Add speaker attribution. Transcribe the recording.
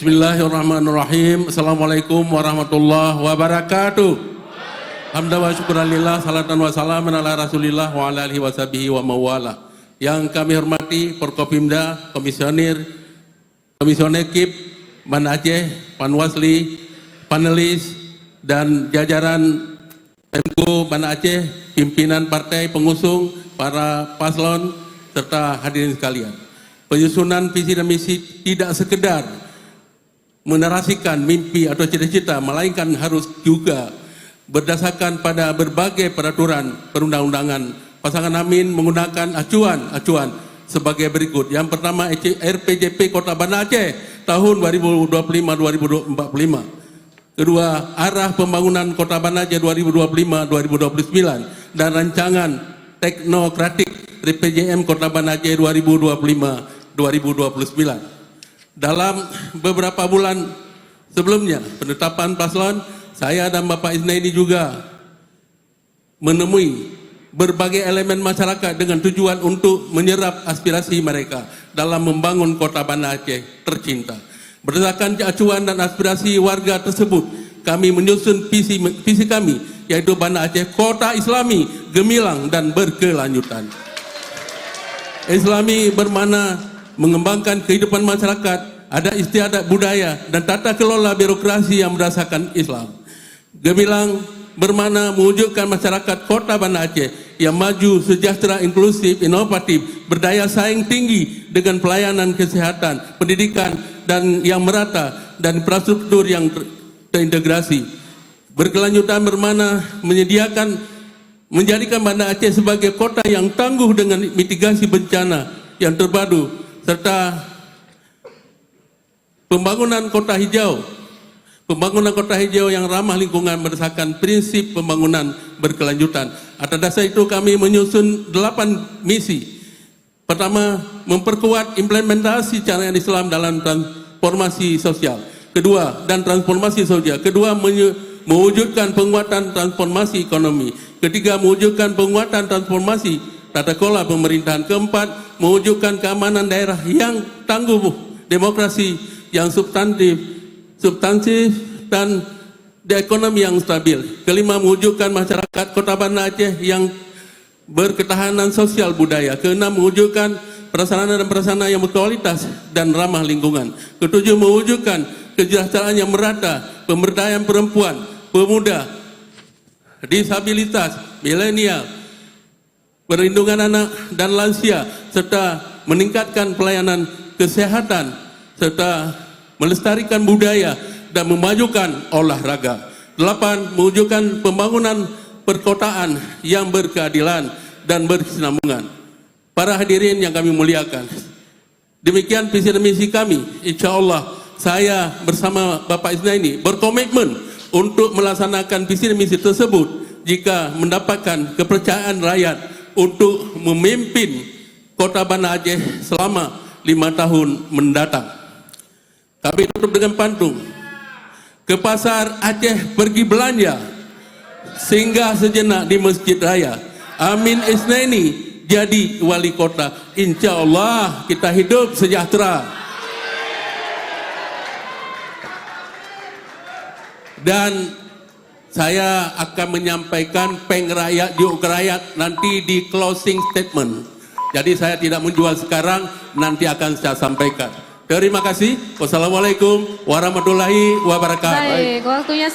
Speaker 1: Bismillahirrahmanirrahim. Assalamualaikum warahmatullahi wabarakatuh. Hamdan wa syukuranillah, salatan wa salaman ala rasulillah wa ala alihi wa sahbihi wa mawala. Yang kami hormati Forkopimda, Komisioner KIP, Banda Aceh, Panwasli, panelis, dan jajaran Pemko Banda Aceh, pimpinan partai pengusung, para paslon, serta hadirin sekalian. Penyusunan visi dan misi tidak sekedar menarasikan mimpi atau cita-cita, melainkan harus juga berdasarkan pada berbagai peraturan perundang-undangan. Pasangan Amin menggunakan acuan sebagai berikut. Yang pertama, RPJP Kota Banda Aceh tahun 2025-2045. Kedua, arah pembangunan Kota Banda Aceh 2025-2029 dan rancangan teknokratik RPJM Kota Banda Aceh 2025-2029. Dalam beberapa bulan sebelumnya penetapan paslon, saya dan Bapak Isnaini juga menemui berbagai elemen masyarakat dengan tujuan untuk menyerap aspirasi mereka dalam membangun Kota Banda Aceh tercinta. Berdasarkan acuan dan aspirasi warga tersebut, kami menyusun visi kami, yaitu Banda Aceh Kota Islami, gemilang dan berkelanjutan. Islami bermakna mengembangkan kehidupan masyarakat, ada istiadat budaya dan tata kelola birokrasi yang berdasarkan Islam. Gemilang bermakna mewujudkan masyarakat Kota Banda Aceh yang maju, sejahtera, inklusif, inovatif, berdaya saing tinggi dengan pelayanan kesehatan, pendidikan dan yang merata dan infrastruktur yang terintegrasi. Berkelanjutan bermakna menjadikan Banda Aceh sebagai kota yang tangguh dengan mitigasi bencana yang terpadu, serta pembangunan kota hijau yang ramah lingkungan berdasarkan prinsip pembangunan berkelanjutan. Atas dasar itu kami menyusun 8 misi. Pertama, memperkuat implementasi syariat Islam dalam transformasi sosial. Kedua, mewujudkan penguatan transformasi ekonomi. Ketiga, mewujudkan penguatan transformasi tata kelola pemerintahan. Keempat, mewujudkan keamanan daerah yang tangguh, demokrasi yang substantif dan ekonomi yang stabil. Kelima, mewujudkan masyarakat Kota Banda Aceh yang berketahanan sosial budaya. Keenam, mewujudkan prasarana yang berkualitas dan ramah lingkungan. Ketujuh, mewujudkan kesejahteraan yang merata, pemberdayaan perempuan, pemuda, disabilitas, milenial, perlindungan anak dan lansia, serta meningkatkan pelayanan kesehatan, serta melestarikan budaya dan memajukan olahraga. 8. Mewujudkan pembangunan perkotaan yang berkeadilan dan berkesinambungan. Para hadirin yang kami muliakan, demikian visi dan misi kami. Insya Allah saya bersama Bapak Isnaini berkomitmen untuk melaksanakan visi dan misi tersebut jika mendapatkan kepercayaan rakyat untuk memimpin Kota Banda Aceh selama 5 tahun mendatang. Kami tutup dengan pantun. Ke pasar Aceh pergi belanja, singgah sejenak di Masjid Raya. Amin Isnaini jadi wali kota. Insya Allah kita hidup sejahtera. Dan saya akan menyampaikan peng rakyat, yuk rakyat nanti di closing statement. Jadi saya tidak menjual sekarang, nanti akan saya sampaikan. Terima kasih. Wassalamualaikum warahmatullahi wabarakatuh.
Speaker 2: Baik, waktunya